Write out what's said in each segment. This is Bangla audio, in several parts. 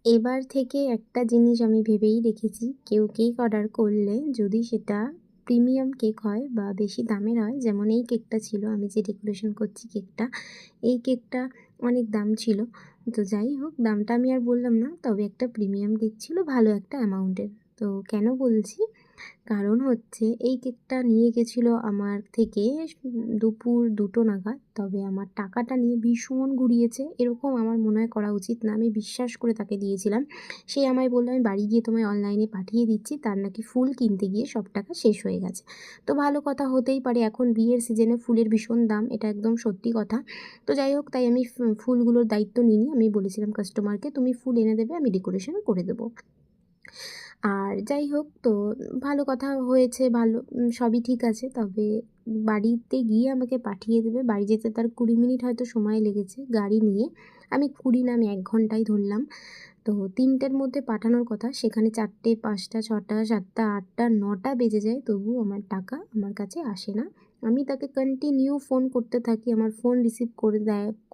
এবার থেকে একটা জিনিস আমি ভেবেই রেখেছি, কেউ কেক অর্ডার করলে যদি সেটা প্রিমিয়াম কেক হয় বা বেশি দামের হয়, যেমন এই কেকটা ছিল, আমি যে ডেকোরেশন করছি কেকটা, এই কেকটা অনেক দাম ছিল। তো যাই হোক, দামটা আমি আর বললাম না, তবে একটা প্রিমিয়াম কেক ছিল ভালো একটা অ্যামাউন্টের। তো কেন বলছি, কারণ হচ্ছে এই কেকটা নিয়ে গেছিলো আমার থেকে দুপুর 2টো নাগাদ। তবে আমার টাকাটা নিয়ে ভীষণ ঘুরিয়েছে, এরকম আমার মনে হয় করা উচিত না। আমি বিশ্বাস করে তাকে দিয়েছিলাম। সে আমায় বলল, "আমি বাড়ি গিয়ে তোমায় অনলাইনে পাঠিয়ে দিচ্ছি।" তার নাকি ফুল কিনতে গিয়ে সব টাকা শেষ হয়ে গেছে। তো ভালো কথা হতেই পারে, এখন বিয়ের সিজনে ফুলের ভীষণ দাম, এটা একদম সত্যি কথা। তো যাই হোক, তাই আমি ফুলগুলোর দায়িত্ব নিইনি। আমি বলেছিলাম কাস্টমারকে, "তুমি ফুল এনে দেবে, আমি ডেকোরেশন করে দেবো।" আর যাই হোক, তো ভালো কথা হয়েছে, ভালো সবই ঠিক আছে। তবে বাড়িতে গিয়ে আমাকে পাঠিয়ে দেবে, বাড়ি যেতে তার 20 মিনিট হয়তো সময় লেগেছে গাড়ি নিয়ে। আমি 20 না, আমি 1 ঘন্টাই ধরলাম। তো 3টের মধ্যে পাঠানোর কথা, সেখানে 4টে, 5টা, 6টা, 7টা, 8টা, 9টা বেজে যায়, তবুও আমার টাকা আমার কাছে আসে না। আমি তাকে কন্টিনিউ ফোন করতে থাকি, আমার ফোন রিসিভ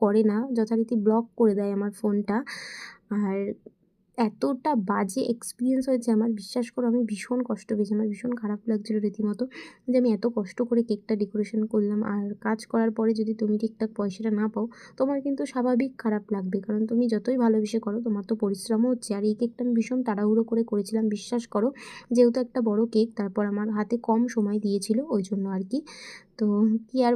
করে না, যথারীতি ব্লক করে দেয় আমার ফোনটা। আর এতটা বাজে এক্সপিরিয়েন্স হয়েছে আমার, বিশ্বাস করো আমি ভীষণ কষ্ট পেয়েছি। আমার ভীষণ খারাপ লাগছিলো রীতিমতো, যে আমি এত কষ্ট করে কেকটা ডেকোরেশন করলাম, আর কাজ করার পরে যদি তুমি ঠিকঠাক পয়সাটা না পাও, তোমার কিন্তু স্বাভাবিক খারাপ লাগবে। কারণ তুমি যতই ভালোবেসে করো, তোমার তো পরিশ্রমও হচ্ছে। আর এই কেকটা আমি ভীষণ তাড়াহুড়ো করে করেছিলাম, বিশ্বাস করো। যেহেতু একটা বড় কেক, তারপর আমার হাতে কম সময় দিয়েছিল, ওই জন্য আর কি। তো কি আর